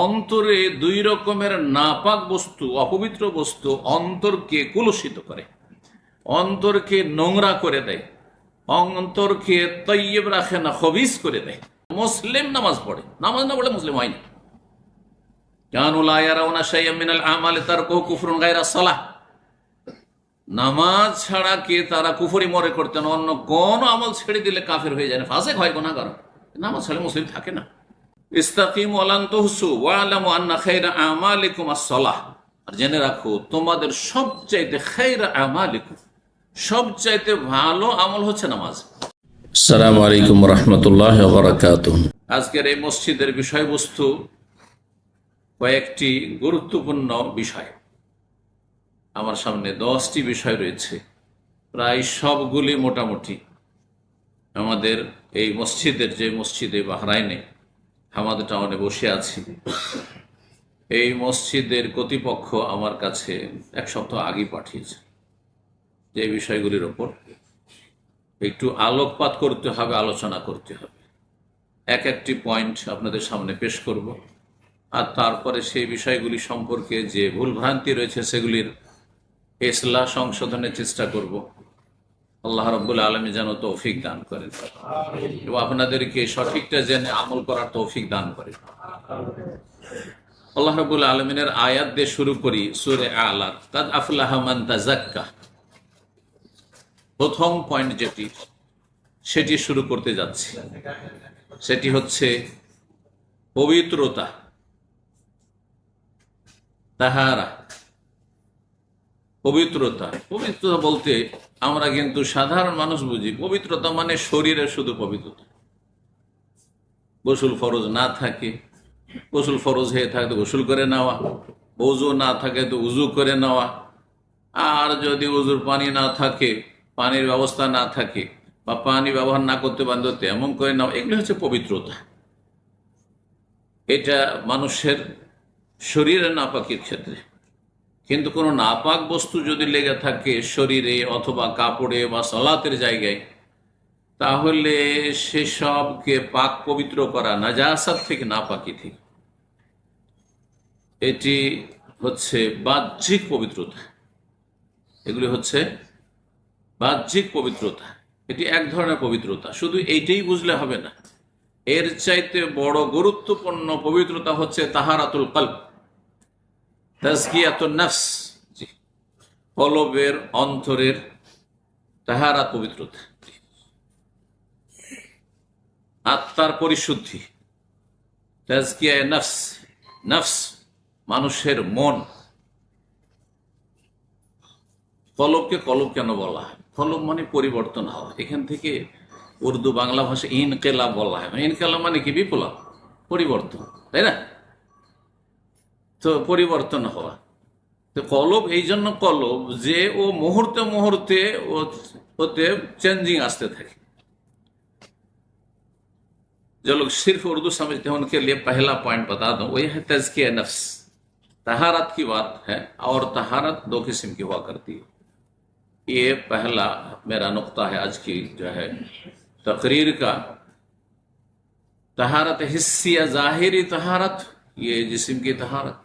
অন্তরে দুই রকমের নাপাক বস্তু, অপবিত্র বস্তু অন্তরকে কুলুষিত করে, অন্তরকে নোংরা করে দেয়, অন্তরকে তৈয়ব রাখে না, খবিস করে দেয়। মুসলিম নামাজ পড়ে, নামাজ না পড়লে মুসলিম হয় না। নামাজ ছাড়া কে তারা কুফরি মনে করতেন, অন্য কোন আমল ছেড়ে দিলে কাফের হয়ে যায় না, ফাসেক হয় গুনাহগার। নামাজ ছাড়া মুসলিম থাকে না। ইস্তাকিমু ওয়ালান তুহসু ওয়ালামু আন্না খায়রা আমালিকুম আস-সালাহ। আর জেনে রাখো তোমাদের সবচাইতে খায়রা আমালিকুম, সবচাইতে ভালো আমল হচ্ছে নামাজ। আসসালামু আলাইকুম ওয়া রাহমাতুল্লাহি ওয়া বারাকাতুহু। আজকের এই মসজিদের বিষয়বস্তু কয়েকটি গুরুত্বপূর্ণ বিষয়। আমার সামনে 10টি বিষয় রয়েছে, প্রায় সবগুলি মোটামুটি আমাদের এই মসজিদের, যে মসজিদে বাহরাইনে হামাদ টাউনে বসে আছি, এই মসজিদের কর্তৃপক্ষ আমার কাছে এক সপ্তাহ আগে পাঠিয়েছে যে বিষয়গুলির ওপর একটু আলোকপাত করতে হবে, আলোচনা করতে হবে। এক একটি পয়েন্ট আপনাদের সামনে পেশ করব, আর তারপরে সেই বিষয়গুলি সম্পর্কে যে ভুলভ্রান্তি রয়েছে সেগুলির ইসলাহ সংশোধনের চেষ্টা করব। আল্লাহ রাব্বুল আলামিন যেন তৌফিক দান করেন এবং আপনাদেরকে সঠিকটা জেনে আমল করার তৌফিক দান করেন। আল্লাহ রাব্বুল আলামিনের আয়াত দিয়ে শুরু করি। সূরা আ'লা, কাদ আফলাহা মান তাযাক্কা। প্রথম পয়েন্ট যেটি, সেটি শুরু করতে যাচ্ছি, সেটি হচ্ছে পবিত্রতা, তাহারা। পবিত্রতা, পবিত্রতা বলতে আমরা কিন্তু সাধারণ মানুষ বুঝি পবিত্রতা মানে শরীরের শুধু পবিত্রতা। গোসল ফরজ না থাকে, গোসল ফরজ হয়ে থাকে তো গোসল করে নেওয়া, ওযু না থাকে তো উজু করে নেওয়া, আর যদি উজুর পানি না থাকে, পানির ব্যবস্থা না থাকে, বা পানি ব্যবহার না করতে পারলে তেমন করে নেওয়া, এগুলি হচ্ছে পবিত্রতা। এটা মানুষের শরীরের নাপাকির ক্ষেত্রে। কিন্তু কোনো নাপাক বস্তু যদি লেগে থাকে শরীরে অথবা কাপড়ে বা সালাতের জায়গায়, তাহলে সেসবকে পাক পবিত্র করা, নাজাসাত থেকে, নাপাকি থেকে, এটি হচ্ছে বাহ্যিক পবিত্রতা। এগুলি হচ্ছে বাহ্যিক পবিত্রতা। এটি এক ধরনের পবিত্রতা। শুধু এইটাই বুঝলে হবে না, এর চাইতে বড় গুরুত্বপূর্ণ পবিত্রতা হচ্ছে তাহারাতুল কলব, তাজকিয়াতুন নফস। জি, কলবের, অন্তরের তাহারাত, পবিত্রতা, আত্মার পরিশুদ্ধি, তাজকিয়ায়ে নফস। নফস মানুষের মন। কলবকে কলব কেন বলা হয়? কলব মানে পরিবর্তন হওয়া। এখান থেকে উর্দু বাংলা ভাষা ইনকেলাব বলা হয়। ইনকেলাব মানে কি? বিপ্লব, পরিবর্তন, তাই না? তো পরিবর্তন হওয়া। তো কলব এই জন্য কলব যে ও মুহূর্তে মুহূর্তে ওতে চেঞ্জিং আসতে থাকে। जो लोग सिर्फ उर्दू समझते हैं उनके लिए पहला पॉइंट बता दूं, वो है तज़किया नफ्स। तहारत की बात है, और तहारत 2 किस्म की हुआ करती है। ये पहला मेरा नुक्ता है आज की जो है तकरीर का। तहारत हिस्सी या ज़ाहिरी तहारत, ये जिस्म की तहारत,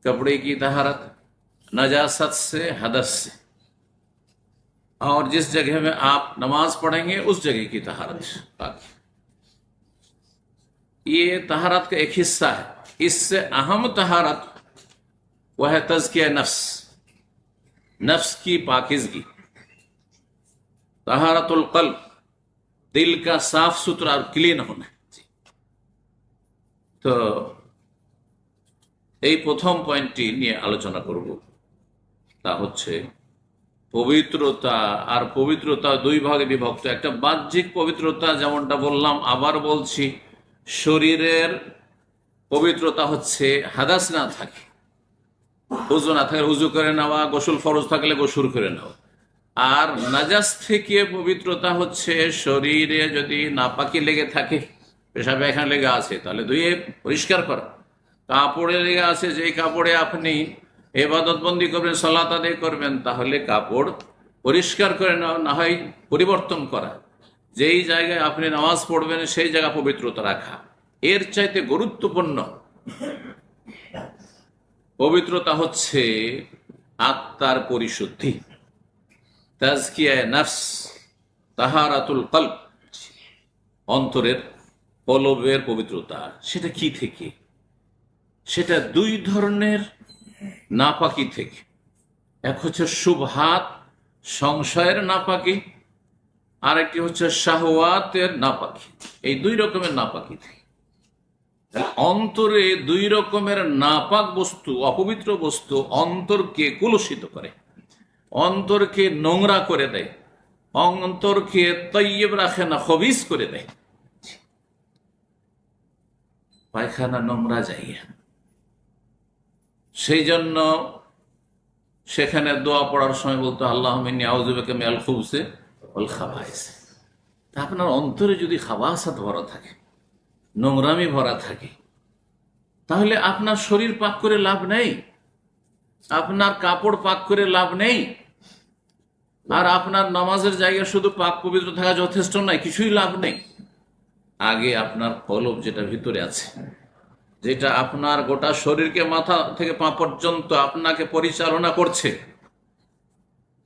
कपड़े की तहारत, नजासत से, हदस से, और जिस जगह में आप नमाज पढ़ेंगे उस जगह की तहारत। ये तहारत का एक हिस्सा है। इससे अहम तहारत वह है तज़किया नफ्स, नफ्स की पाकिज़गी। तहारतुल क़ल्ब, दिल का साफ सुथरा और क्लीन होना। तो এই প্রথম পয়েন্টটি নিয়ে আলোচনা করব, তা হচ্ছে পবিত্রতা। আর পবিত্রতা 2 ভাগে বিভক্ত। একটা বাহ্যিক পবিত্রতা, যেমনটা বললাম, আবার বলছি, শরীরের পবিত্রতা হচ্ছে হাদাস না থাকে, উযু না থাকলে উযু করে নেওয়া, গোসল ফরজ থাকলে গোসল করে নেওয়া। আর নাজাস থেকে পবিত্রতা হচ্ছে শরীরে যদি নাপাকি লেগে থাকে, পেশাব পায়খানা লেগে আছে তাহলে ধুয়ে পরিষ্কার করা। কাপড়ে লেগে আছে, যে কাপড়ে আপনি ইবাদত বন্দি করবেন, সালাত আদায় করবেন, তাহলে কাপড় পরিষ্কার করে নেওয়া, না হয় পরিবর্তন করা। যেই জায়গায় আপনি নামাজ পড়বেন সেই জায়গা পবিত্রতা রাখা। এর চাইতে গুরুত্বপূর্ণ পবিত্রতা হচ্ছে আত্মার পরিশুদ্ধি, তাজকিয়ায়ে নফস, তাহারাতুল কলব, অন্তরের কলবের পবিত্রতা। সেটা কি থেকে? সেটা দুই ধরনের নাপাকি থেকে। এক হচ্ছে শুবহাত, সংশয়ের নাপাকি, আর একটি হচ্ছে শাহওয়াতের নাপাকি। এই দুই রকমের নাপাকি থেকে অন্তরে দুই রকমের নাপাক বস্তু, অপবিত্র বস্তু অন্তরকে কুলুষিত করে, অন্তরকে নোংরা করে দেয়, অন্তরকে তৈয়ব রাখে না, খবিস করে দেয়। পায়খানা নোংরা জায়গা, সেই জন্য সেখানে দোয়া পড়ার সময় বলতো আল্লাহুম্মা ইন্নী আউযু বিকা মিনাল খুবুসি ওয়াল খাবায়েস। তা আপনার অন্তরে যদি খাবাসাত ভরা থাকে, নোংরামি ভরা থাকে, তাহলে আপনার শরীর পাক করে লাভ নেই, আপনার কাপড় পাক করে লাভ নেই, আর আপনার নামাজের জায়গায় শুধু পাক পবিত্র থাকা যথেষ্ট নয়, কিছুই লাভ নেই। আগে আপনার কলব যেটা ভিতরে আছে, যেটা আপনার গোটা শরীরকে মাথা থেকে পা পর্যন্ত আপনাকে পরিচালনা করছে,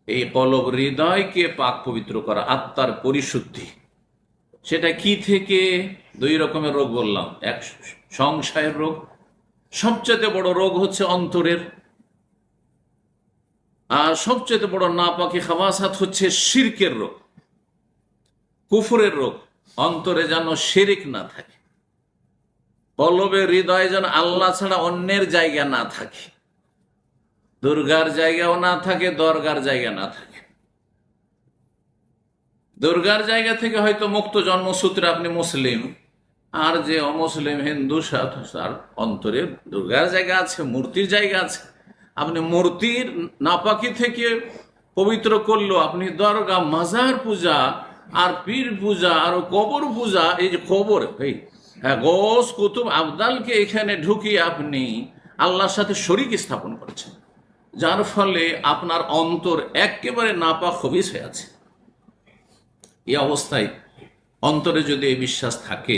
এই কলব, হৃদয়কে পাক পবিত্র করা, আত্মার পরিশুদ্ধি। সেটা কি থেকে? দুই রকমের রোগ বললাম। এক সংশয়ের রোগ, সবচেয়ে বড় রোগ হচ্ছে অন্তরের, আর সবচেয়ে বড় নাপাকি খাবাসাত হচ্ছে শিরকের রোগ, কুফরের রোগ। অন্তরে যেন শিরিক না থাকে, কলবে হৃদয়ে যেন আল্লাহ ছাড়া অন্যের জায়গা না থাকে, দুর্গার জায়গাও না থাকে, দরগার জায়গা না থাকে। দুর্গার জায়গা থেকে হয়তো মুক্ত জন্মসূত্রে আপনি মুসলিম, আর যে অমুসলিম হিন্দু, তার অন্তরে দুর্গার জায়গা আছে, মূর্তির জায়গা আছে। আপনি মূর্তির নাপাকি থেকে পবিত্র করলো, আপনি দরগা, মাজার পূজা, আর পীর পূজা, আর কবর পূজা, এই যে কবর, গৌস কুতুব আবদালকে এখানে ঢুকিয়ে আপনি আল্লাহর সাথে শরীক স্থাপন করেছেন, যার ফলে আপনার অন্তর একেবারে নাপাক খবিস হয়ে আছে। এই অবস্থায় অন্তরে যদি এই বিশ্বাস থাকে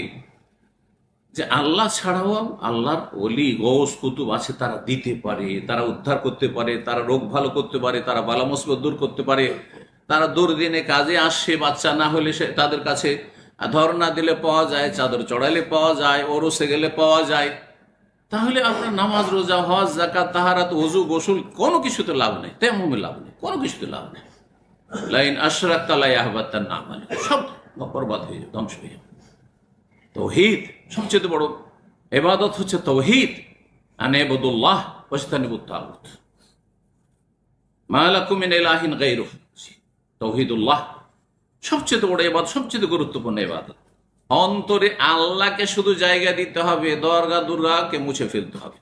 যে আল্লাহ ছাড়াও আল্লাহর ওলি, গৌস কুতুব আছে, তারা দিতে পারে, তারা উদ্ধার করতে পারে, তারা রোগ ভালো করতে পারে, তারা বালা মুসিবত দূর করতে পারে, তারা দুর্দিনে কাজে আসে, বাচ্চা না হলে সে তাদের কাছে ধর্ণা দিলে পাওয়া যায়, চাদর চড়াইলে পাওয়া যায়, ওরসে গেলে পাওয়া যায়, তাহলে আপনার নামাজ, রোজা, হজ, যাকাত, তাহারাত, ওযু, গোসল কোনো কিছুতে লাভ নেই, তেমুমে লাভ নেই, কোনো কিছুতে লাভ নেই। লাইন আশরাকতা লা ইয়াহবাতান আমালুক, সব বরবাদ হয়ে যাবে, ধ্বংস হয়ে যাবে। তাওহীদ সবচেয়ে বড় ইবাদত হচ্ছে তাওহীদ, আনিবুদুল্লাহ ওয়াজতানিবুত তাগুত, মা লাকুম মিন ইলাহিন গায়রুহু। তাওহীদুল্লাহ সবচেয়ে বড় ইবাদত, সবচেয়ে গুরুত্বপূর্ণ ইবাদত। অন্তরে আল্লাহকে শুধু জায়গা দিতে হবে, দরগা দুর্গাকে মুছে ফেলতে হবে।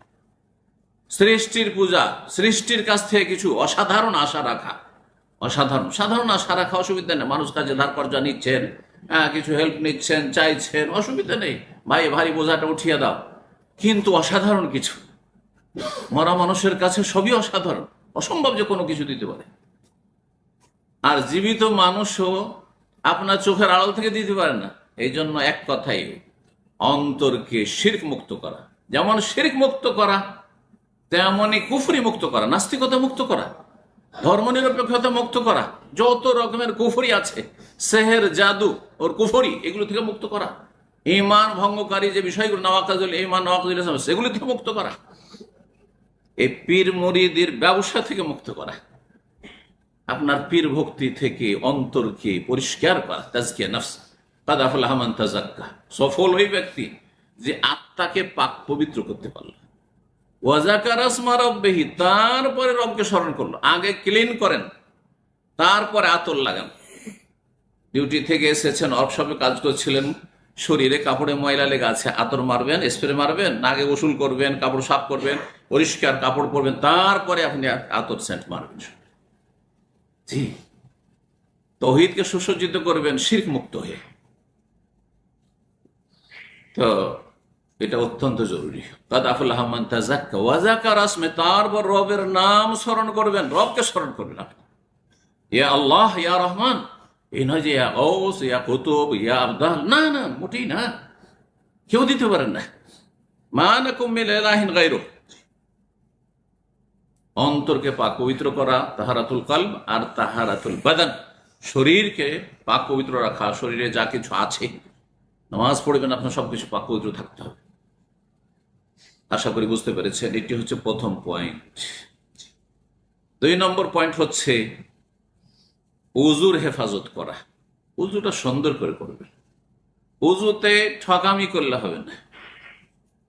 সৃষ্টির পূজা, সৃষ্টির কাছ থেকে কিছু অসাধারণ আশা রাখা, সাধারণ আশা রাখা অসুবিধা নেই। মানুষ কাজে ধার কর্জা নিচ্ছেন, কিছু হেল্প নিচ্ছেন, চাইছেন, অসুবিধা নেই, ভাই ভারী বোঝাটা উঠিয়ে দাও। কিন্তু অসাধারণ কিছু, মরা মানুষের কাছে সবই অসাধারণ, অসম্ভব যে কোনো কিছু দিতে পারে। আর জীবিত মানুষও আপনার চোখের আড়াল থেকে দিতে পারে না। এই জন্য এক কথাই, অন্তরকে শিরক মুক্ত করা, যেমন শিরক মুক্ত করা, তেমনই কুফরি মুক্ত করা, নাস্তিকতা মুক্ত করা, ধর্মনিরপেক্ষতা মুক্ত করা, যত রকমের কুফরি আছে, সেহের, জাদু ওর কুফরি, এগুলো থেকে মুক্ত করা, ঈমান ভঙ্গকারী যে বিষয়গুলো, নওয়াকাজুল ঈমান, নওয়াকাজুল ইসলাম, সেগুলো থেকে মুক্ত করা, এই পীর মুরিদের ব্যবসা থেকে মুক্ত করা, আপনার পীর ভক্তি থেকে অন্তরকে পরিষ্কার করা, তাজকিয়া নফস। কাদ আফলাহা মান তাযাক্কা, সফল ওই ব্যক্তি যে আত্মাকে পাক পবিত্র করতে পারল। ওয়া যাকারা ইসমা রাব্বিহি, তারপরে রবকে স্মরণ করলো। আগে ক্লিন করেন, তারপরে আতর লাগান। ডিউটি থেকে এসেছেন, ওয়ার্কশপে কাজ করছিলেন, শরীরে কাপড়ে ময়লা লেগে আছে, আতর মারবেন, স্প্রে মারবেন, নাকে গোসল করবেন, কাপড় সাফ করবেন, পরিষ্কার কাপড় পরবেন, তারপরে আপনি আতর সেন্ট মারবেন। জি, তাওহীদকে সুসজ্জিত করবেন শিরক মুক্ত হয়ে। তো এটা অত্যন্ত জরুরি। কাদ আফলাহা মান তাযাক্কা ওয়া যাকারা ইসমা, তারপর রবের নাম স্মরণ করবেন, রবকে স্মরণ করবেন আপনি। ইয়া আল্লাহ, ইয়া রহমান, এই নয় যে ইয়া গৌস, ইয়া কুতুব, ইয়া আবদাল, না না, মোটেই না, কেউ দিতে পারেন না। মা লাকুম মিন ইলাহিন গায়রুহ, অন্তরকে পাক পবিত্র করা, তাহারাতুল কলব আর তাহারাতুল বাদান, শরীরকে পাক পবিত্র রাখা, শরীরে যা কিছু আছে, নামাজ পড়বেন আপনার সবকিছু পাক পবিত্র থাকতে হবে। আশা করি বুঝতে পেরেছেন। এটি হচ্ছে প্রথম পয়েন্ট। 2 নম্বর পয়েন্ট হচ্ছে উজুর হেফাজত করা। উজুটা সুন্দর করে করবেন। উজুতে ঠকামি করলে হবে না।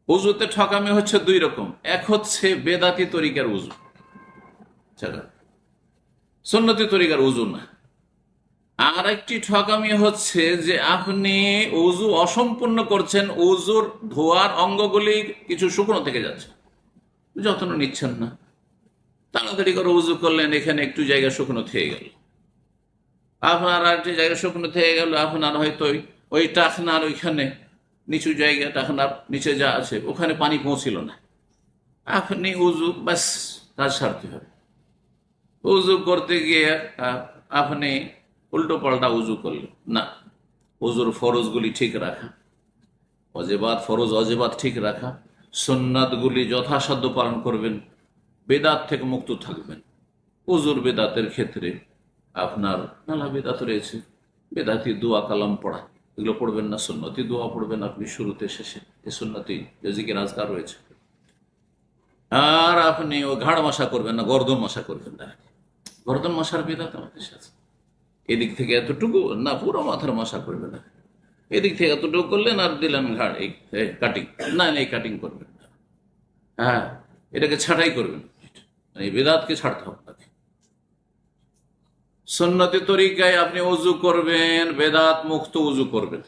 উজুতে ঠকামি হচ্ছে 2 রকম। এক হচ্ছে বেদাতি তরিকার উজু, সুন্নতি তরিকার উজু না। আর একটি ঠকামি হচ্ছে যে আপনি উজু অসম্পূর্ণ করছেন, উজুর ধোয়ার অঙ্গগুলি কিছু শুকনো থেকে যাচ্ছে, যত্ন নিচ্ছেন না। তাড়াতাড়ি করে উজু করলেন, এখানে একটু জায়গা শুকনো থেকে গেল, আপনার আর একটি জায়গা শুকনো থেকে গেল, আপনার হয়তো ওই টাকনার ওইখানে নিচু জায়গা, টাকনার নিচে যা আছে ওখানে পানি পৌঁছিল না, আপনি উজু ব্যাস কাজ সারতে হবে। উজু করতে গিয়ে আপনি উল্টো পাল্টা উজু করলেন না। উজুর ফরজগুলি ঠিক রাখা, অজেবাত ফরজ অজেবাত ঠিক রাখা, সুন্নাতগুলি যথাসাধ্য পালন করবেন, বেদাত থেকে মুক্ত থাকবেন। উজুর বেদাতের ক্ষেত্রে আপনার নানা বেদাত রয়েছে, বেদাতি দোয়া কালাম পড়া, এগুলো পড়বেন না। সুন্নতি দোয়া পড়বেন আপনি শুরুতে শেষে, এই সুন্নতি জিকির আজকার রয়েছে। আর আপনি ও ঘাড় মশা করবেন না, গর্দন মশা করবেন না। গর্দন মশার বেদাত আমাদের সাথে, এদিক থেকে এতটুকু না, পুরো মাথার মশা করবেন না, এদিক থেকে এতটুকু করলেন আর দিলেন ঘাড়, এই কাটিং না, এই কাটিং করবেন না। হ্যাঁ, এটাকে ছাঁটাই করবেন, এই বেদাতকে ছাড়তে হবে তাকে। সুন্নতি তরিকায় আপনি উজু করবেন, বেদাত মুক্ত উজু করবেন।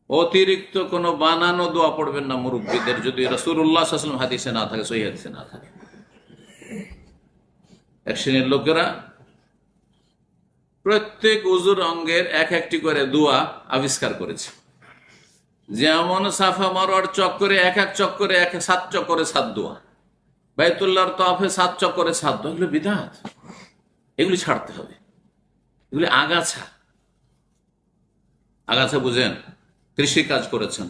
অতিরিক্ত কোনো বানানো দোয়া পড়বেন না মুরব্বীদের, যদি রাসূলুল্লাহ সাল্লাল্লাহু আলাইহি ওয়াসাল্লাম হাদিসে না থাকে, সহিহ হাদিসে না থাকে। এক শ্রেণীর লোকেরা প্রত্যেক উজুর অঙ্গের এক একটি করে দোয়া আবিষ্কার করেছে। যেমন সাফা মারওয়ার চক্করে এক এক চক্করে 7 চক্করে 7 দোয়া, বাইতুল্লাহর তওয়াফে 7 চক্করে 7 দোয়া। এগুলো বিদআত, এগুলি ছাড়তে হবে। এগুলি আগাছা, আগাছা বুঝেন? কৃষি কাজ করেছেন,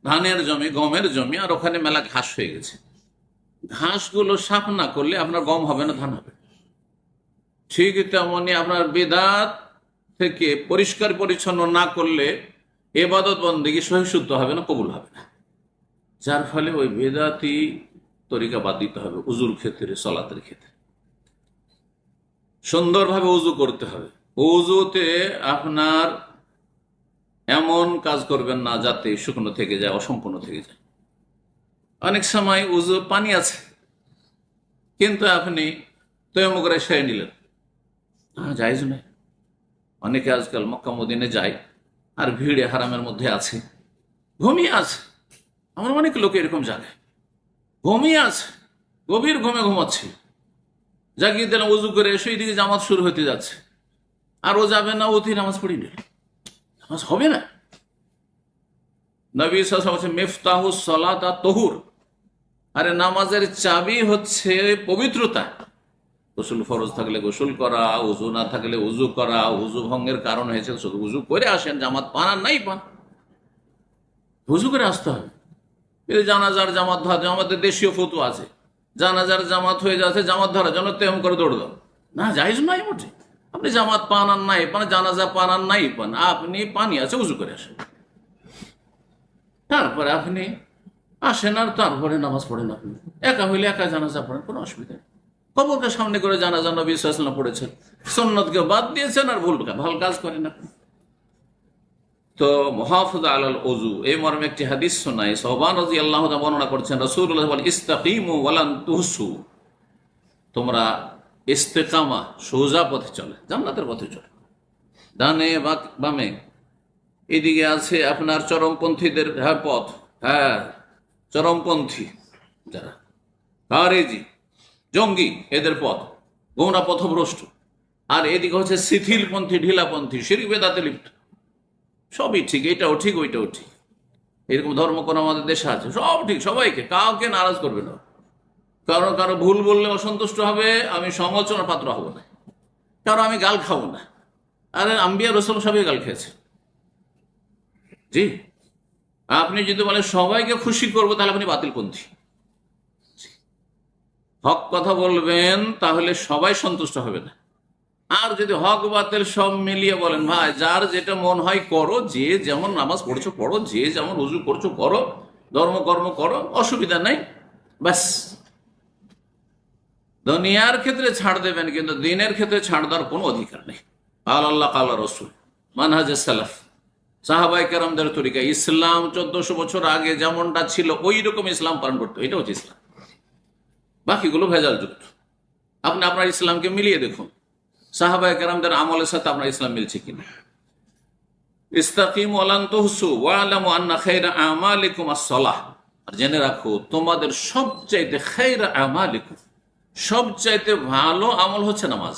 ধানের জমি, গমের জমি, আর ওখানে মেলা ঘাস হয়ে গেছে। ঘাসগুলো সাফ না করলে আপনার গম হবে না, ধান হবে। ঠিক তেমনি আপনার বিদআত থেকে পরিষ্কার পরিচ্ছন্ন না করলে ইবাদত বন্দেগী সহিষ্ণুতা হবে না, কবুল হবে না। যার ফলে ওই বিদআতি তরিকা বাদ দিতে হবে। উজুর ক্ষেত্রে, সালাতের ক্ষেত্রে সুন্দরভাবে উজু করতে হবে। উজুতে আপনার এমন কাজ করবেন না যাতে শুকনো থেকে যায়, অসম্পূর্ণ থেকে যায়। অনেক সময় উজু পানি আছে কিন্তু আপনি তয়াম্মুম করে সেরে নিলেন, জায়েজ নয়। অনেকে আজকাল মক্কা মদিনে যায় আর ভিড়ে হারামের মধ্যে আছে, ঘুমিয়ে আছে। আমার অনেক লোক এরকম জায়গায় ঘুমিয়ে আছে, গভীর ঘুমে ঘুমাচ্ছে, জাগিয়ে দিলাম উজু করে এসে দিকে জামাত শুরু হতে যাচ্ছে, আর ও যাবে না, অতি নামাজ পড়ি নিল, নামাজ হবে না। নবী সাল্লাল্লাহু আলাইহি ওয়াসাল্লাম মিফতাহুস সালাত আত-তাহুর, আরে নামাজের চাবি হচ্ছে পবিত্রতা। গোসল ফরজ থাকলে গোসল করা, উজু না থাকলে উজু করা। উজু ভঙ্গের কারণ হয়েছে শুধু উজু করে আসেন, জামাত পান আর নাই পান, উজু করে আসতে হবে। জানাজার জামাত ধরা, আমাদের দেশীয় ফতোয়া আছে, জানাজার জামাত হয়ে যাচ্ছে, জামাত ধরার জন্য তেমন করে দৌড় দাও না, জায়েজ নাই মোটে। আপনি জামাত পান আর নাই পান, জানাজা পান আর নাই পান, আপনি পানি আছে উজু করে আসেন, তারপরে আপনি আসেন আর তারপরে নামাজ পড়েন। আপনি একা হইলে একা জানাজা পড়েন, কোনো অসুবিধা নেই। কবরকে সামনে করে জানাজা নবী সাল্লাল্লাহু আলাইহি ওয়াসাল্লাম পড়েছেন, সুন্নতকে বাদ দিয়েছেন আর ভালো কাজ করেন আপনি। তো মুহাফাজা আলাল ওযু, এই মর্মে একটি হাদিস শোনাই, সাহবান রাদিয়াল্লাহু তাআলা বর্ণনা করছেন, রাসূলুল্লাহ বলেন, ইসতাকিমু ওয়ালান তুহসু, তোমরা ইস্তেকামা, সোজা পথে চলে, জান্নাতের পথে চলে। ডানে বামে এদিকে আছে আপনার চরমপন্থীদের পথ, চরমপন্থী যারা খারেজি জঙ্গি, এদের পথ গোমরা পথভ্রষ্ট। আর এদিকে হচ্ছে শিথিলপন্থী, ঢিলাপন্থী, শিরক বেদাতে লিপ্ত। সবই ঠিক, এটাও ঠিক ওইটাও ঠিক। এরকম ধর্ম কোন আমাদের দেশে আছে, সব ঠিক, সবাইকে, কাউকে নারাজ করবে না। কারো ভুল বললে অসন্তুষ্ট হবে, আমি সমালোচনার পাত্র হব না, কারো আমি গাল খাবো না। আরে আম্বিয়া রাসূল সবই গাল খেয়েছে, জি। আপনি যদি বলেন সবাইকে খুশি করবো, তাহলে আপনি বাতিলপন্থী। হক কথা বলবেন তাহলে সবাই সন্তুষ্ট হবে না। আর যদি হক বাতিল সব মিলিয়ে বলেন, ভাই যার যেটা মন হয় করো, যে যেমন নামাজ পড়ছো পড়ো, যে যেমন রুজু করছো করো, ধর্মকর্ম করো, অসুবিধা নেই, ব্যাস। দুনিয়ার ক্ষেত্রে ছাড় দেবেন, কিন্তু দিনের ক্ষেত্রে ছাড় দেওয়ার কোনো অধিকার নেই। আল্লাহ কাল রসুল মানহাজে সালাফ, সাহাবাই কেরামদের তরিকা। ইসলাম 1400 বছর আগে যেমনটা ছিল ওই রকম ইসলাম পালন করতে, এটা হচ্ছে ইসলাম। বাকিগুলো ভেজাল যুক্ত। আপনি আপনার ইসলামকে মিলিয়ে দেখুন, সাহাবাই কেরামদের আমলের সাথে আপনার ইসলাম মিলছে কিনা। ইস্তাকিমু ওয়ালান তুহসু ওয়ালামু আন্না খায়রা আমালিকুম আস-সালাহ। আর জেনে রাখো তোমাদের সবচাইতে খায়রা আমালিকুম, সবচাইতে ভালো আমল হচ্ছে নামাজ।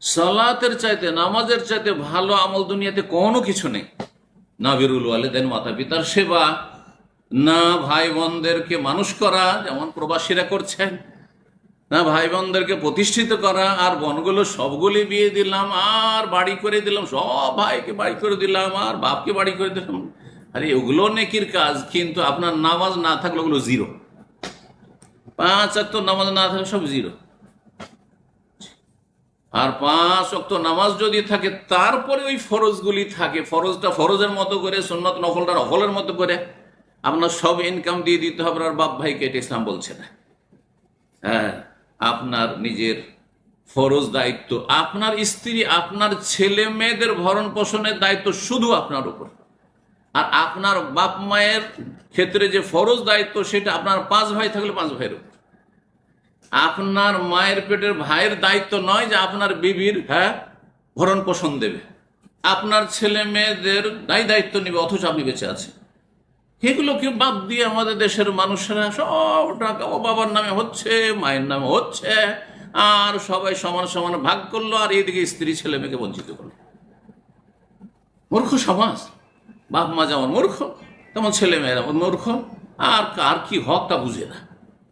সালাতের চাইতে, নামাজের চাইতে ভালো আমল দুনিয়াতে কোনো কিছু নেই। না বিরুল ওয়ালিদাইন, মাতা পিতার সেবা, না ভাই বোনদেরকে মানুষ করা যেমন প্রবাসীরা করছেন, না ভাই বোনদেরকে প্রতিষ্ঠিত করা, আর বোনগুলো সবগুলি বিয়ে দিলাম আর বাড়ি করে দিলাম, সব ভাইকে বাড়ি করে দিলাম আর বাপকে বাড়ি করে দিলাম। আরে ওগুলো নেকির কাজ, কিন্তু আপনার নামাজ না থাকলে ওগুলো জিরো। 5 ওয়াক্ত নামাজ না থাকলে সব জিরো। আর 5 ওয়াক্ত নামাজ যদি থাকে, তারপরে ওই ফরজগুলি থাকে, ফরজটা ফরজের মতো করে, সুন্নত নফলটা নফলের মতো করে আপনার সব ইনকাম দিয়ে দিতে হবে। আর বাপ ভাইকে এটা ইসলাম বলছে না। হ্যাঁ, আপনার নিজের ফরজ দায়িত্ব, আপনার স্ত্রী, আপনার ছেলে মেয়েদের ভরণ পোষণের দায়িত্ব শুধু আপনার উপর। আর আপনার বাপ মায়ের ক্ষেত্রে যে ফরজ দায়িত্ব, সেটা আপনার 5 ভাই থাকলে 5 ভাইয়ের উপর। আপনার মায়ের পেটের ভাইয়ের দায়িত্ব নয় যে আপনার বিবির ভরণ পোষণ দেবে, আপনার ছেলে মেয়েদের দায়িত্ব নেবে, অথচ আপনি বেঁচে আছেন। এগুলোকে বাদ দিয়ে আমাদের দেশের মানুষেরা সব টাকা ও বাবার নামে হচ্ছে, মায়ের নামে হচ্ছে, আর সবাই সমান সমান ভাগ করলো, আর এদিকে স্ত্রী ছেলে মেয়েকে বঞ্চিত করলো। মূর্খ সমাজ। বাপ মা যেমন মূর্খ, তেমন ছেলে মেয়েরা মূর্খ, আর কার কি হক তা বুঝে না,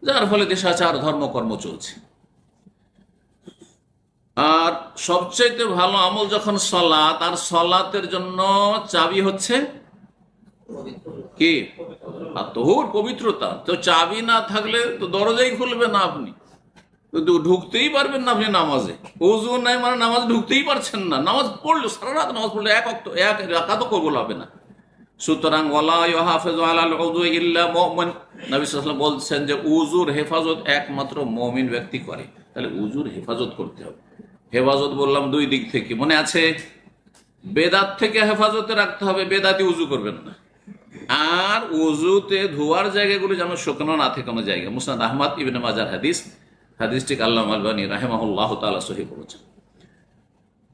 যার ফলে দেশাচার ধর্মকর্ম চলছে। আর সবচাইতে ভালো আমল যখন সালাত, আর সালাতের জন্য চাবি হচ্ছে কি? আত্মহুর, পবিত্রতা। তো চাবি না থাকলে তো দরজাই খুলবে না, আপনি ঢুকতেই পারবেন না। আপনি নামাজে ওযু নাই মানে নামাজ ঢুকতেই পারছেন না। নামাজ পড়লো, সারা রাত নামাজ পড়লে এক রাকাতও কবুল হবে না। সুতরাং ওয়ালা ইউহাফিজু আলাল উযু ইল্লা মুমিন, নবী সাল্লাল্লাহু আলাইহি ওয়াসাল্লাম বলছেন যে উযুর হেফাজত একমাত্র মুমিন ব্যক্তি করে। তাহলে উযুর হেফাজত করতে হবে। হেফাজত বললাম 2 দিক থেকে, মনে আছে? বেদাত থেকে হেফাজতে রাখতে হবে, বেদাতি উযু করবেন না। আর উযুতে ধোয়ার জায়গাগুলো যেন শুকনো না থাকে কোনো জায়গা। মুসনাদ আহমদ ইবনে মাজার হাদিস, হাদিসটিকে আল্লামা আলবানী রাহিমাহুল্লাহ তাআলা সহিহ করেছেন।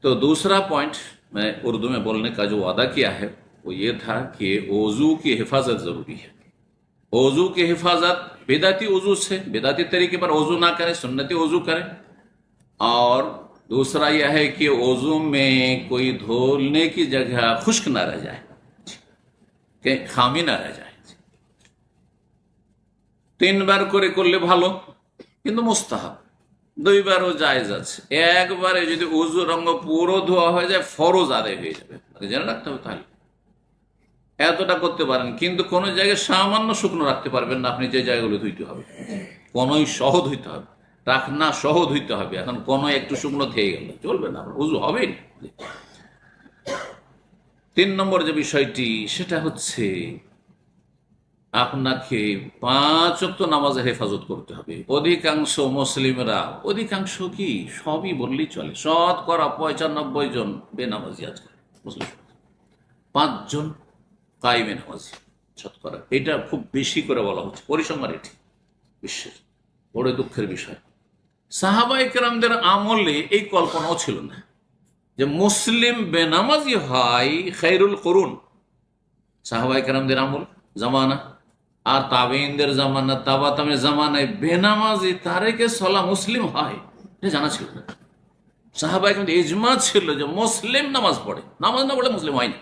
तो दूसरा पॉइंट मैं उर्दू में बोलने का जो वादा किया है वो ये था कि वज़ू की हिफाजत ज़रूरी है। वज़ू की हिफाजत बेदाती वज़ू से, बेदाती तरीके पर वज़ू ना करें, सुन्नती वज़ू करें। और दूसरा यह है कि वज़ू में कोई धोने की जगह खुश्क ना रह जाए, कि खामी ना रह जाए। 3 বার করে করলে ভালো, কিন্তু মুস্তাহাব। 2 বারও জায়েজ আছে। একবারে যদি ওযু রঙ পুরো ধোয়া হয়ে যায়, ফরজ আদায় হয়ে যাবে, জেনে রাখতে হবে। তাহলে এতটা করতে পারেন, কিন্তু কোন জায়গায় সামান্য শুকনো রাখতে পারবেন না। আপনি যে জায়গাগুলো ধুইতে হবে, কোনই সহ ধুইতে হবে, টাকনা সহ ধুইতে হবে। এখন কোন একটু শুকনো থেকে গেল চলবে না, ওযু হবে না। 3 নম্বর যে বিষয়টি, সেটা হচ্ছে আপনাকে 5 ওয়াক্ত নামাজের হেফাজত করতে হবে। অধিকাংশ মুসলিমরা, অধিকাংশ কি সবই বললেই চলে, শতকরা 95 জন বেনামাজি আছে মুসলিম, 5 জন কায়েমে নামাজি শতকরা। এটা খুব বেশি করে বলা হচ্ছে, পরিসংখ্যান এটি বিশ্বের বড় দুঃখের বিষয়। সাহাবায়ে কেরামদের আমলে এই কল্পনাও ছিল না যে মুসলিম বেনামাজি হয় খায়রুল কুরুন। সাহাবায়ে কেরামদের আমল জামানা আর তাবেঈনদের জামানা, তাবা তাবেঈনের জামানায় বেনামাজি তারেকে সালাহ মুসলিম হয়, এটা জানা ছিল না। সাহাবায়ে কেরামদের ইজমা ছিল যে মুসলিম নামাজ পড়ে, নামাজ না পড়লে মুসলিম হয় না।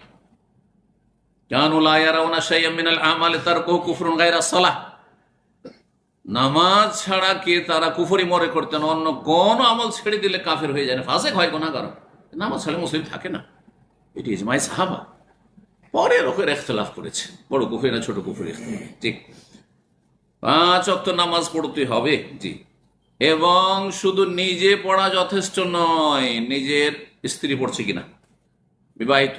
কানু লা ইয়ারাউনা শাইআম মিনাল আমালি তারকুহু কুফরুন গায়রা সালাহ। নামাজ ছাড়া কে তারা কুফরি মনে করতেন, অন্য কোন আমল ছেড়ে দিলে কাফের হয়ে যায় না, ফাসিক হয়, গুনাহগার। নামাজ ছাড়া মুসলিম থাকে না, এটি ইজমায়ে সাহাবা। পরে লোকের ইখতিলাফ করেছে, বড় কুফরি না ছোট কুফরি, ঠিক। 5 ওয়াক্ত নামাজ পড়তে হবে, জি। এবং শুধু নিজে পড়া যথেষ্ট নয়, নিজের স্ত্রী পড়ছে কিনা, বিবাহিত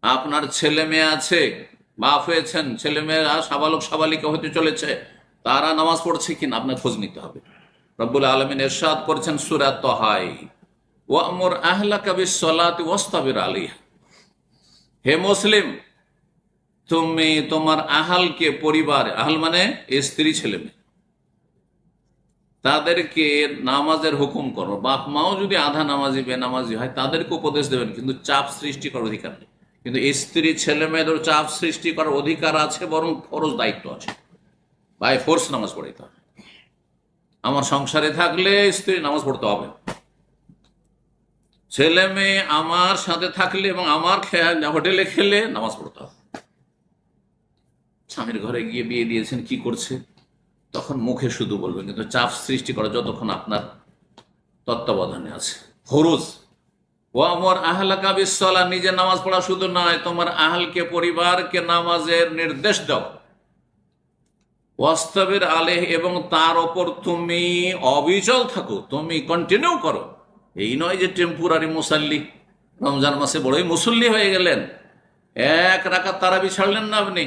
আপনার ছেলে মেয়ে আছে, বাপ হয়েছেন, ছেলে মেয়েরা সাবালক সাবালিকা হতে চলেছে, তারা নামাজ পড়ছে কিনা আপনার খোঁজ নিতে হবে। রব্বুল আলামিন ইরশাদ করেছেন সূরা তাহায়, ওয়ামুর আহলাকা বিস-সালাতি ওয়াসতাবির আলাইহা। হে মুসলিম, তুমি তোমার আহালকে, পরিবার, আহাল মানে স্ত্রী ছেলে মেয়ে, তাদেরকে নামাজের হুকুম করো। বাপ মাও যদি আধা নামাজি বেনামাজি হয় তাদেরকে উপদেশ দেবেন, কিন্তু চাপ সৃষ্টি করার অধিকার নেই। কিন্তু স্ত্রী ছেলে মেয়েদের চাপ সৃষ্টি করার অধিকার আছে, বরং ফরজ দায়িত্ব আছে, বাই ফোর্স নামাজ পড়াইতে হবে। আমার সংসারে থাকলে স্ত্রী নামাজ পড়তে হবে, ছেলে মেয়ে আমার সাথে থাকলে এবং আমার হোটেলে খেলে নামাজ পড়তে হবে। স্বামীর ঘরে গিয়ে বিয়ে দিয়েছেন, কি করছে, তখন মুখে শুধু বলবেন, কিন্তু চাপ সৃষ্টি করা যতক্ষণ আপনার তত্ত্বাবধানে আছে ফরজ। ও আমার আহলাকা বিস-সালাহ, নিজে নামাজ পড়া শুধু নয়, তোমার আহলকে, পরিবারকে নামাজের নির্দেশ দাও। ওয়াস্তাবির আলাইহ, এবং তার ওপর তুমি অবিচল থাকো, তুমি কন্টিনিউ করো। এই নয় যে টেম্পোরারি মুসাল্লি, রমজান মাসে বড়ই মুসল্লি হয়ে গেলেন, 1 রাকাত তারাবি ছাড়লেন না আপনি,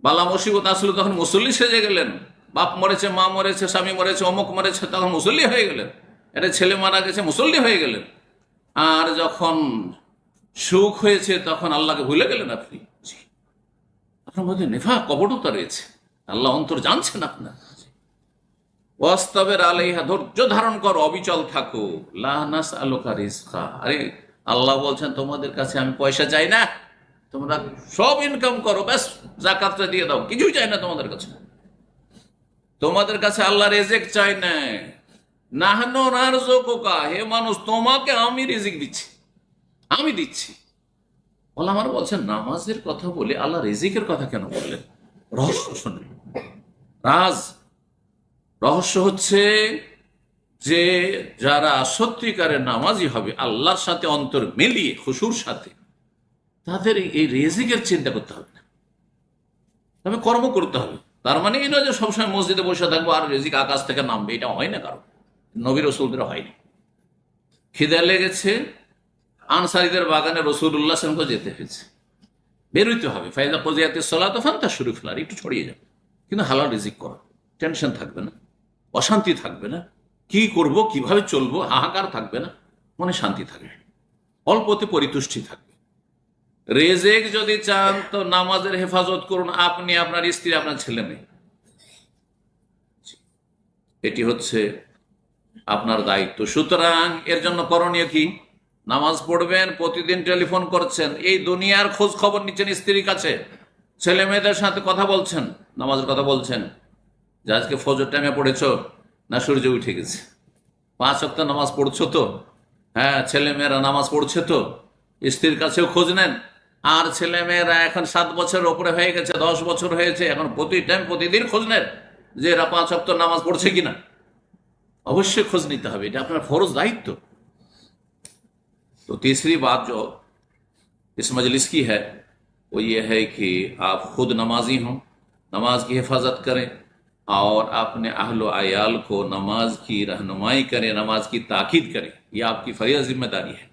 বালা মুসিবত আসলে তখন মুসল্লি সেজে গেলেন, বাপ মরেছে, মা মরেছে, স্বামী মরেছে, অমুক মরেছে, তখন মুসল্লি হয়ে গেলেন, এটা ছেলে মারা গেছে, মুসল্লি হয়ে গেলেন। আর যখন সুখ হয়েছে তখন আল্লাহকে ভুলে গেলেন আপনি। আপনার মধ্যে নেফাক, কপটতা রয়েছে, আল্লাহ অন্তর জানছেন আপনার। ওয়াস্তাবির আলাইহা, ধৈর্য ধারণ করো, অবিচল থাকো। লা নাসআলুকা রিজকা, আরে আল্লাহ বলছেন তোমাদের কাছে আমি পয়সা চাই না, তোমরা সব ইনকাম করো, ব্যাস যাকাতটা দিয়ে দাও, কিছুই চাই না তোমাদের কাছে। তোমাদের কাছে আল্লাহ রিজিক চাই না। নাহনু নারযুকুকা, হে মানুষ তোমাকে আমি রিজিক দিচ্ছি, আমি দিচ্ছি। ওলামারা বলছেন নামাজের কথা বলে আল্লাহ রিজিকের কথা কেন বললেন? রহস্য শুনুন। রহস্য হচ্ছে যে যারা সত্যিকারের নামাজি হবে, আল্লাহর সাথে অন্তর মিলিয়ে খুশুর সাথে, তাদের এই রিজিকের চিন্তা করতে হবে না, তবে কর্ম করতে হবে। তার মানে এই নয় যে সবসময় মসজিদে বসে থাকবো আর রিজিক আকাশ থেকে নামবে, এটা হয় না, কারো নবী রসুলদের হয়নি। খিদে লেগেছে, আনসারীদের বাগানে রাসূলুল্লাহ সাল্লাল্লাহু আলাইহি ওয়াসাল্লামকে যেতে হয়েছে, বেরোইতে হবে। ফাইদা কুজিয়াতিস সালাতু ফান্তাশিরু ফিল আরদি, একটু ছড়িয়ে যাবে, কিন্তু হালাল রিজিক করো, টেনশন থাকবে না, অশান্তি থাকবে না, কি করব কিভাবে চলবো হাহাকার থাকবে না, মনে শান্তি থাকবে, অল্পতে পরিতুষ্টি থাকবে। রিজিক যদি চান তো নামাজের হেফাজত করুন, আপনি, আপনার স্ত্রী, আপনার ছেলে মেয়ে, এটি হচ্ছে আপনার দায়িত্ব। সুতরাং এর জন্য করণীয় কি? নামাজ পড়বেন, প্রতিদিন টেলিফোন করছেন, এই দুনিয়ার খোঁজ খবর নিচ্ছেন স্ত্রীর কাছে, ছেলে মেয়েদের সাথে কথা বলছেন, নামাজের কথা বলছেন, যে আজকে ফজর টাইমে পড়েছ না সূর্য উঠে গেছে, 5 ওয়াক্ত নামাজ পড়ছো তো, হ্যাঁ, ছেলে মেয়েরা নামাজ পড়ছে তো, স্ত্রীর কাছেও খোঁজ নেন। আর ছেলে মেয়েরা এখন 7 বছরের ওপরে হয়ে গেছে, 10 বছর হয়েছে, এখন প্রতিদিন খোঁজ নেন যে এরা 5 ওয়াক্ত নামাজ পড়ছে কিনা। अवश्य खोज नीते হবে, এটা আপনার ফরজ দায়িত্ব। तो तीसरी बात जो इस मजलिस की है वो ये है कि आप खुद नमाजी हों, नमाज की हिफाजत करें और अपने अहल आयाल को नमाज की रहनुमाई करें, नमाज की ताकीद करें, ये आपकी फरीज़ जिम्मेदारी है।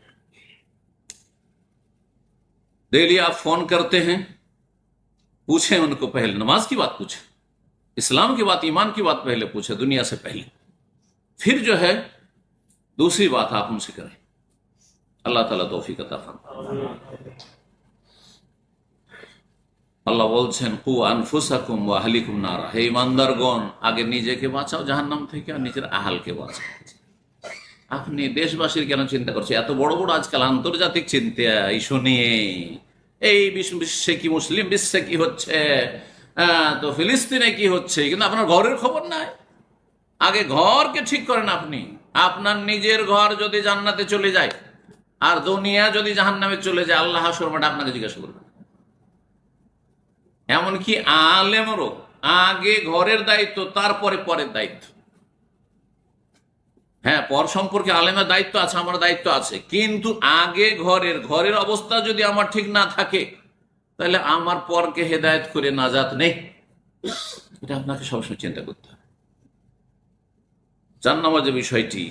डेली आप फोन करते हैं, पूछें उनको, पहले नमाज की बात पूछें, इस्लाम की बात, ईमान की बात पहले पूछें, दुनिया से पहले, फिर जो है दूसरी बात आप उनसे करें। अल्लाह ताला तौफीक अता फरमाए। আল্লাহ বলছেন কু আনফুসাকুম ওয়া আহলিকুম নারা, হে ইমানদারগণ, আগে নিজেকে বাঁচাও জাহান্নাম থেকে আর নিজের আহালকে বাঁচাও। আপনি দেশবাসীর কেন চিন্তা করছে? এত বড় বড় আজকাল আন্তর্জাতিক চিন্তা ইস্যু নিয়ে, এই বিশ্বে কি, মুসলিম বিশ্বে কি হচ্ছে, তো ফিলিস্তিনে কি হচ্ছে, কিন্তু আপনার ঘরের খবর নাই। আগে ঘরকে ঠিক করেন আপনি। আপনার নিজের ঘর যদি জান্নাতে চলে যায় আর দুনিয়া যদি জাহান্নামে চলে যায়, আল্লাহ হাসর মাঠে আপনাকে জিজ্ঞাসা করবেন। এমনকি আলেমেরও আগে ঘরের দায়িত্ব, তারপরে পরের দায়িত্ব। হ্যাঁ, পর সম্পর্কে আলেমের দায়িত্ব আছে, আমার দায়িত্ব আছে, কিন্তু আগে ঘরের অবস্থা যদি আমার ঠিক না থাকে, তাহলে আমার পরকে হেদায়েত করে নাজাত নেই। এটা আপনাকে সবসময় চিন্তা করতে হবে। 4 নম্বর যে বিষয়টি,